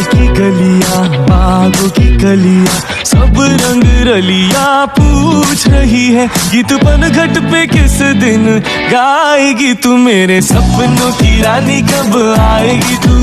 की गलियां, बागों की कलियां, सब रंग रलियां पूछ रही है गीत पनघट पे किस दिन गाएगी तू, मेरे सपनों की रानी कब आएगी तू।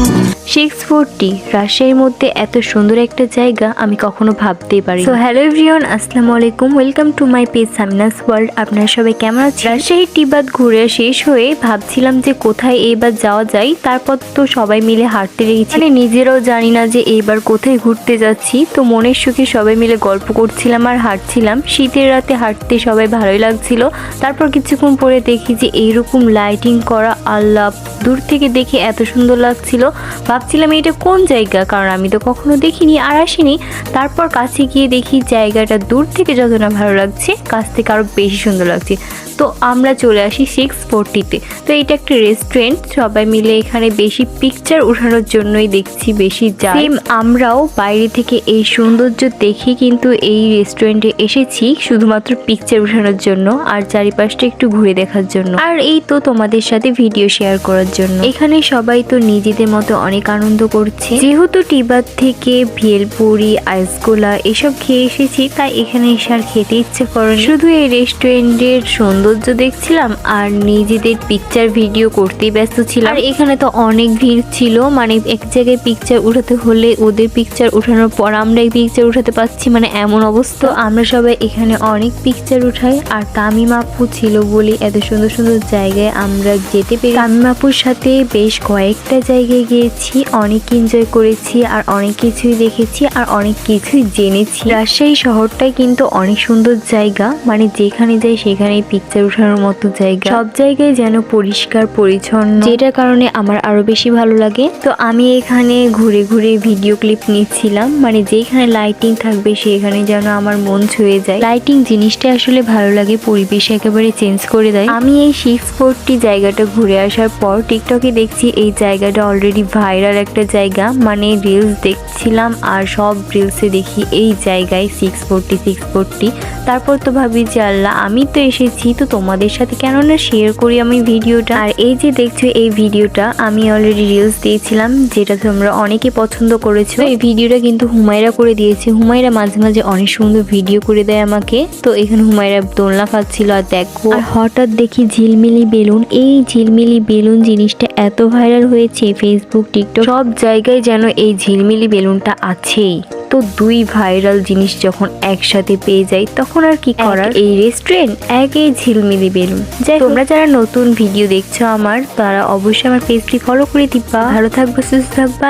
640 রাজশাহীর মধ্যে এত সুন্দর একটা জায়গা আমি কখনো ভাবতেই পারি। সো হ্যালো এভরিওয়ান, আসসালামু আলাইকুম, welcome to my page Samina's world. আপনারা সবাই কেমন আছেন? রাজশাহীর টিবাদ ঘুরে শেষ হয়ে ভাবছিলাম যে কোথায় এইবার যাওয়া যায়। তারপর তো সবাই মিলে হাঁটতে লেগেছি, মানে নিজেরাও জানি না যে এইবার কোথায় ঘুরতে যাচ্ছি। তো মনের সুখে সবাই মিলে গল্প করছিলাম আর হাঁটছিলাম। শীতের রাতে হাঁটতে সবাই ভালোই লাগছিল। তারপর কিছুক্ষণ পরে দেখি যে এইরকম লাইটিং করা, আল্লাহ, দূর থেকে দেখে এত সুন্দর লাগছিল। ভাবছিলাম এটা কোন জায়গা, কারণ আমি তো কখনো দেখিনি আর আসিনি। তারপর কাছে গিয়ে দেখি জায়গাটা দূর থেকে যত না ভালো লাগছে, কাছ থেকে আরও বেশি সুন্দর লাগছে। তো আমরা চলে আসি 640-তে। তো এটা একটা রেস্টুরেন্ট, সবাই মিলে এখানে বেশি পিকচার ওঠানোর জন্যই দেখছি বেশি যায়। সেম আমরাও বাইরে থেকে এই সৌন্দর্য দেখে কিন্তু এই রেস্টুরেন্টে এসেছি শুধুমাত্র পিকচার ওঠানোর জন্য আর চারিপাশটা একটু ঘুরে দেখার জন্য, আর এই তো তোমাদের সাথে ভিডিও শেয়ার করার জন্য। এখানে সবাই তো নিজেদের মতো অনেক আনন্দ করছে। যেহেতু টিবাদ থেকে ভেলপুরি, আইসগোলা এসব খেয়ে এসেছি, তাই এখানে এসে আর খেতে ইচ্ছে করে। শুধু এই রেস্টুরেন্টের সৌন্দর্য দেখছিলাম আর নিজেদের পিকচার ভিডিও করতেই ব্যস্ত ছিলাম। আর এখানে তো অনেক ভিড় ছিল, মানে এক জায়গায় পিকচার উঠাতে হলে ওদের পিকচার উঠানোর পর আমরা এই পিকচার উঠাতে পারছি, মানে এমন অবস্থা। আমরা সবাই এখানে অনেক পিকচার উঠাই আর তামিম আপু ছিল বলে এত সুন্দর সুন্দর জায়গায় আমরা যেতে পেরে। তামিম আপুর সাথে বেশ কয়েকটা জায়গায় গিয়েছি, অনেক এনজয় করেছি আর অনেক কিছুই দেখেছি আর অনেক কিছুই জেনেছি। রাজশাহী শহরটাই কিন্তু অনেক সুন্দর জায়গা, মানে যেখানে যাই সেখানেই পিকচার ওঠানোর মতো জায়গা। সব জায়গায় যেন পরিষ্কার পরিচ্ছন্ন, যেটার কারণে আমার আরো বেশি ভালো লাগে। তো আমি এখানে ঘুরে ঘুরে ভিডিও ক্লিপ নিচ্ছিলাম, মানে যেখানে লাইটিং থাকবে সেখানে যেন আমার মন ছুঁয়ে যায়। লাইটিং জিনিসটা আসলে ভালো লাগে, পরিবেশ একেবারে চেঞ্জ করে দেয়। আমি এই 640 জায়গাটা ঘুরে আসার পর টিকটকে দেখছি এই জায়গাটা অলরেডি ভাইরাল একটা জায়গা, মানে রিলস দেখছিলাম আর সব রিলসে দেখি এই জায়গায় 640। তারপর তো ভাবি যে আল্লাহ, আমি তো এসেছি, তো তোমাদের সাথে কেন না শেয়ার করি আমি ভিডিওটা। আর এই যে দেখছো এই ভিডিওটা আমি অলরেডি রিলস দিয়েছিলাম, যেটা তোমরা অনেকে পছন্দ করেছো। এই ভিডিওটা কিন্তু হুমায়রা করে দিয়েছে। হুমায়রা মাঝে মাঝে অনেক সুন্দর ভিডিও করে দেয় আমাকে। তো এখানে হুমায়রা দোলনা খাচ্ছিল আর দেখো, আর হঠাৎ দেখি ঝিলমিলি বেলুন। এই ঝিলমিলি বেলুন জিনিসটা এত ভাইরাল হয়েছে, ফেসবুক, টিকটক সব জায়গায় যেন এই ঝিলমিলি বেলুনটা আছেই। তো দুই ভাইরাল জিনিস যখন একসাথে পেয়ে যাই তখন আর কি করার। এই রেস্টুরেন্ট, এক এই ঝিলমিলি বেলুন। যাই তোমরা যারা নতুন ভিডিও দেখছো আমার, তারা অবশ্যই আমার পেজটি ফলো করে দিবা। ভালো থাকবে, সুস্থ থাকবা।